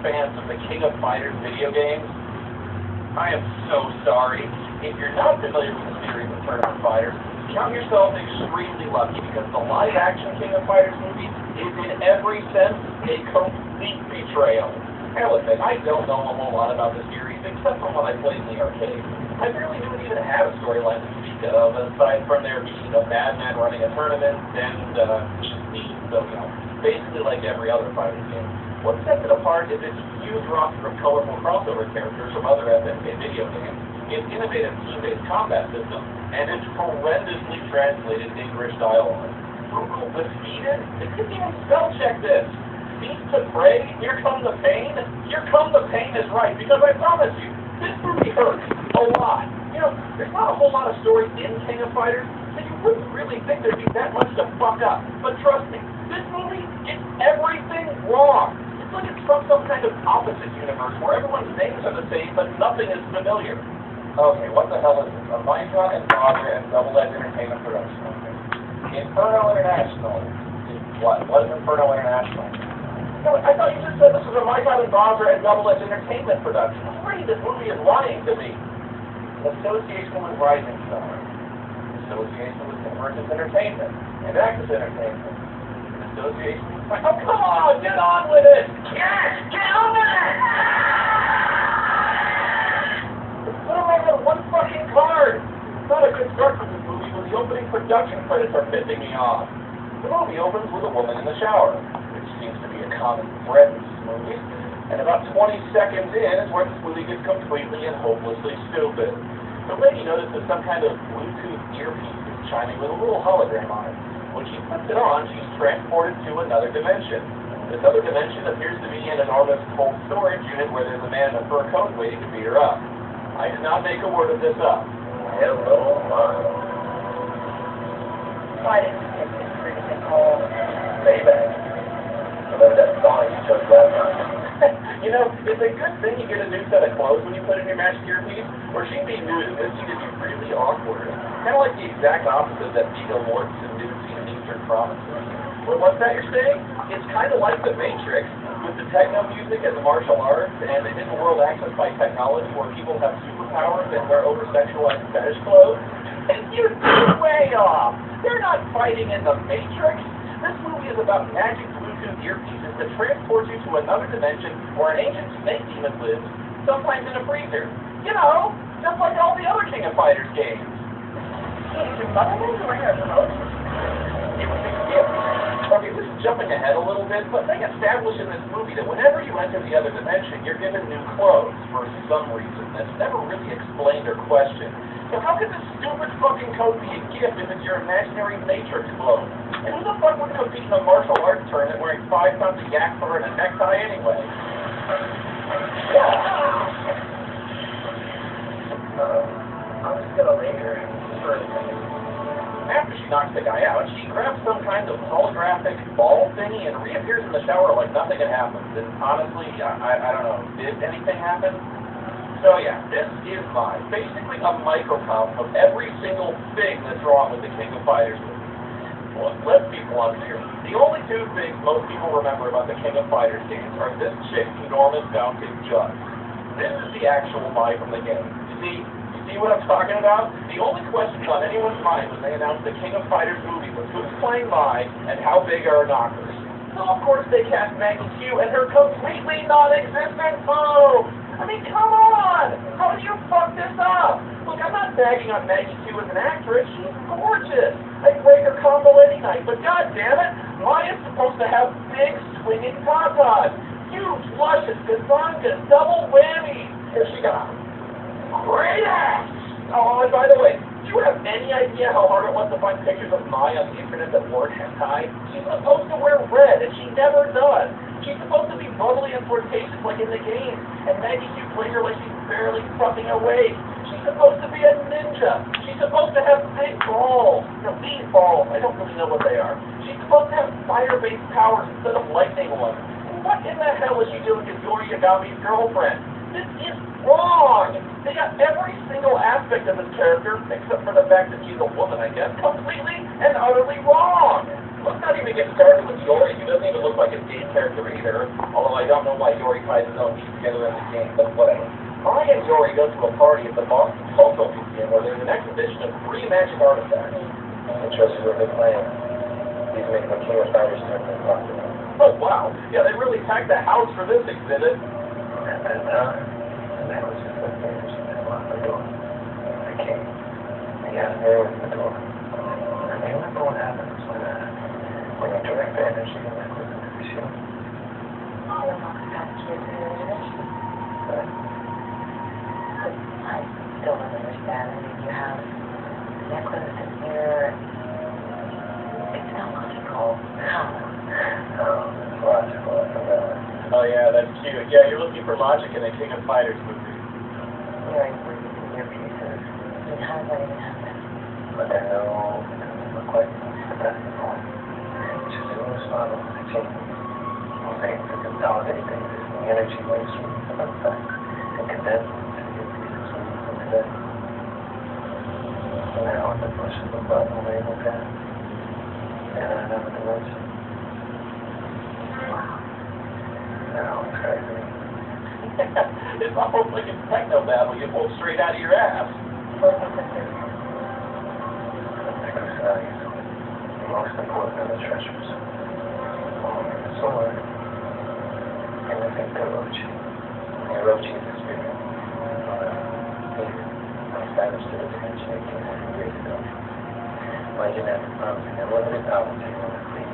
fans of the King of Fighters video games, I am so sorry. If you're not familiar with the series of Tournament Fighters, count yourself extremely lucky because the live-action King of Fighters movie is in every sense a complete betrayal. Hell with it, I don't know a whole lot about the series except from what I played in the arcade. I barely knew it even had a storyline to speak of, aside from there being a bad man running a tournament and me. So, you know, basically like every other fighting game. What sets it apart is its huge roster of colorful crossover characters from other FMK video games, its innovative team-based combat system, and its horrendously translated English dialogue. Google defeated? It couldn't even spell check this. Feast to pray? Here come the pain? Here come the pain is right, because I promise you, this movie hurts a lot. You know, there's not a whole lot of story in King of Fighters, so you wouldn't really think there'd be that much to fuck up. But trust me, this movie gets everything wrong. It's like it's from some kind of opposite universe where everyone's names are the same, but nothing is familiar. Okay, what the hell is this? A Micron and Bogger and Double Edge Entertainment production. Okay. Inferno International. What? What is Inferno International? No, I thought you just said this was a Micron and Bogger and Double Edge Entertainment production. I'm afraid this movie is lying to me. Association with Rising Star. Association with Convergence Entertainment. And Axis Entertainment. Association with... Oh, come on! Get on with it! Yes! Get on with it! Put them on one fucking card! It's not a good start for this movie when the opening production credits are pissing me off. The movie opens with a woman in the shower, which seems to be a common thread in this movie. And about 20 seconds in is where this movie gets completely and hopelessly stupid. The lady notices some kind of Bluetooth earpiece is chiming with a little hologram on it. When she puts it on, she's transported to another dimension. This other dimension appears to be an enormous cold storage unit where there's a man in a fur coat waiting to beat her up. I did not make a word of this up. Hello, Mom. Why didn't you take this freaking call? Payback. Remember that song you chose last time? You know, it's a good thing you get a new set of clothes when you put in your magic earpiece, or she'd be new to this, she'd be really awkward. Kind of like the exact opposite that Vigo Mortensen did in Eastern Promises. Well, what's that you're saying? It's kind of like The Matrix, with the techno music and the martial arts, and they did the world access by technology where people have superpowers and wear over-sexualized fetish clothes. And you're way off! They're not fighting in The Matrix! This movie is about magic Bluetooth earpieces that transport you to another dimension where an ancient snake demon lives, sometimes in a freezer. You know, just like all the other King of Fighters games. Did your mother lose or your remote? It was a gift. Okay, this is jumping ahead a little bit, but they establish in this movie that whenever you enter the other dimension, you're given new clothes for some reason that's never really explained or questioned. So how could this stupid fucking coat be a gift if it's your imaginary Matrix clothes? And who the fuck would compete in a martial arts tournament wearing 5 pounds of yak fur and a necktie anyway? Yeah. I'm just gonna leave her for a second. After she knocks the guy out, she grabs some kind of holographic ball thingy and reappears in the shower like nothing had happened. And honestly, I don't know, did anything happen? So yeah, this is basically a microcosm of every single thing that's wrong with the King of Fighters movie. Well, let's be blunt here. The only two things most people remember about the King of Fighters games are this chick, enormous bouncing Judd. This is the actual Mai from the game. You see what I'm talking about? The only questions on anyone's mind when they announced the King of Fighters movie was who's playing Mai and how big are her knockers. So of course they cast Maggie Q and her completely non-existent foe! I mean, come on! How do you fuck this up? Look, I'm not bagging on Maggie Q as an actress. She's gorgeous. I'd break her combo any night, but goddammit, Maya's supposed to have big swinging tatas. Huge, luscious, gazongas, double whammy. And she got great ass! Oh, and by the way, do you have any idea how hard it was to find pictures of Maya on the internet that weren't hentai? She's supposed to wear red, and she never does. She's supposed to be bubbly and flirtatious like in the game, and Maggie Q plays her like she's barely fucking awake. She's supposed to be a ninja. She's supposed to have big balls. No, these balls, I don't really know what they are. She's supposed to have fire-based powers instead of lightning ones. What in the hell is she doing as Yori Yagami's girlfriend? This is wrong! They got every single aspect of this character, except for the fact that she's a woman, I guess, completely and utterly wrong! Let's not even get started with Yori. He doesn't even look like a game character either, although I don't know why Yori ties his own teeth together in the game, but whatever. I and Yori go to a party at the Boston Cultural Museum where there's an exhibition of 3 magic artifacts. Interested with their plan. He's making a king of fighters turn into popular. Oh, wow. Yeah, they really packed the house for this exhibit. And that was just the finish. They locked the door. I came. He had a mirror in the door. And you remember what happens when you direct the energy and that was in the machine? I still don't understand. I mean, you have necklace and mirror. It's not logical. How? No, it's logical. I forgot. Oh, yeah, that's cute. Yeah, you're looking for logic in a King of Fighters movie. You're using your pieces. I mean, how does that even happen? But I know it doesn't look like that's the point. It's just in this model, I think. All things are consolidating the energy waves from the outside and condense them to get pieces from today. So now at the push of the button, we're able to enter another dimension. Now it's crazy. It's almost like a techno babble you pulled straight out of your ass. The most important of the treasures. The sword. And I think the Orochi. The Orochi is the spirit. I established the dimension 1800 years ago. My genetic promising unlimited power to him on the fleet.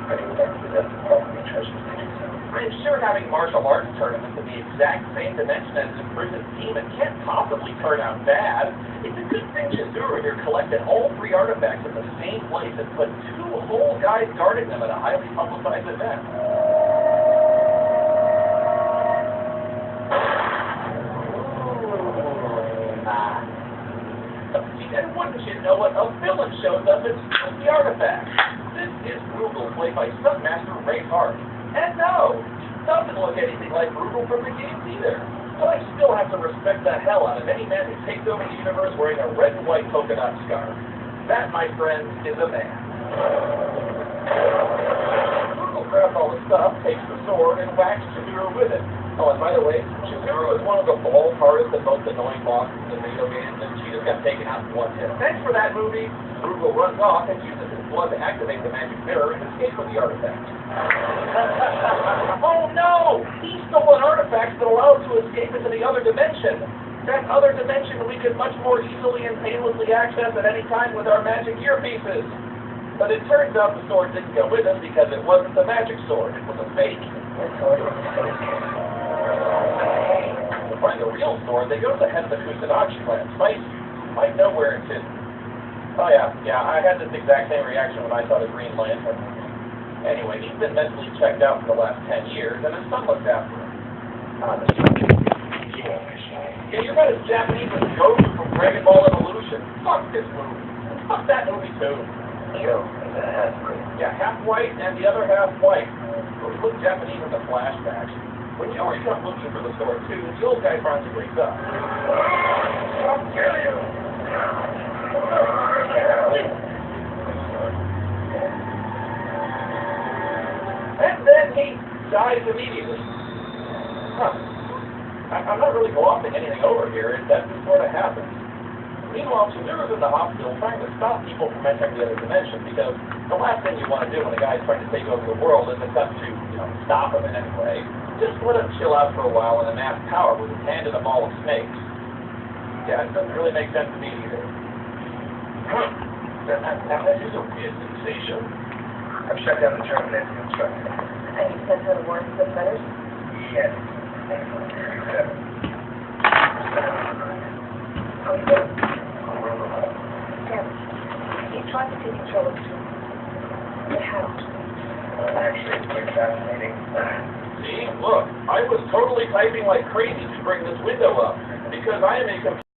But he would have to possess the property treasures to do so. I'm sure having martial arts tournaments in the exact same dimension as an imprisoned demon can't possibly turn out bad. It's a good thing Chizuru here collected all 3 artifacts in the same place and put 2 whole guys guarding them at a highly publicized event. And wouldn't you know it, a villain shows up and steals the artifact. This is Rugal, played by Stuntmaster Ray Hart. And no, he doesn't look anything like Rugal from the games either. But I still have to respect the hell out of any man who takes over the universe wearing a red and white polka dot scarf. That, my friend, is a man. Rugal grabs all the stuff, takes the sword, and whacks Chizuru with it. Oh, and by the way, Chizuru is one of the bald, hardest, and most annoying bosses in the video games, and she just got taken out in 1 hit. Thanks for that movie. Rugal runs off and uses his blood to activate the magic mirror and escape with the artifact. Oh no! He stole an artifact that allowed us to escape into the other dimension. That other dimension we could much more easily and painlessly access at any time with our magic earpieces. But it turns out the sword didn't go with us because it wasn't the magic sword. It was a fake. To find the real sword, they go to the head of the Kusanagi clan, Spicy. You might know where it's hidden. Oh yeah, I had this exact same reaction when I saw the Green Lantern. Anyway, he's been mentally checked out for the last 10 years, and his son looks after him. Yeah, you're about as Japanese as Goku from Dragon Ball Evolution. Fuck this movie. Fuck that movie too. Joe is a half-breed. Yeah, half white and the other half white. Those look Japanese in the flashbacks. When Yori comes looking for the sword too, the old guy finally wakes up. I'll kill you! And then he dies immediately. Huh. I'm not really glossing anything over here. That just sort of happens. Meanwhile, Chizuru's in the hospital trying to stop people from entering the other dimension because the last thing you want to do when a guy's trying to take over the world is attempt to, stop him in any way. Just let him chill out for a while and amass power with his hand in a ball of snakes. Yeah, it doesn't really make sense to me either. Now that is a weird sensation. I've shut down the terminator construction. And you sent her to warn the feathers? Yes. Excellent. 7. Oh, you did? Yeah. He tried to take control of the house. Actually, it's quite fascinating. See, look, I was totally typing like crazy to bring this window up because I am a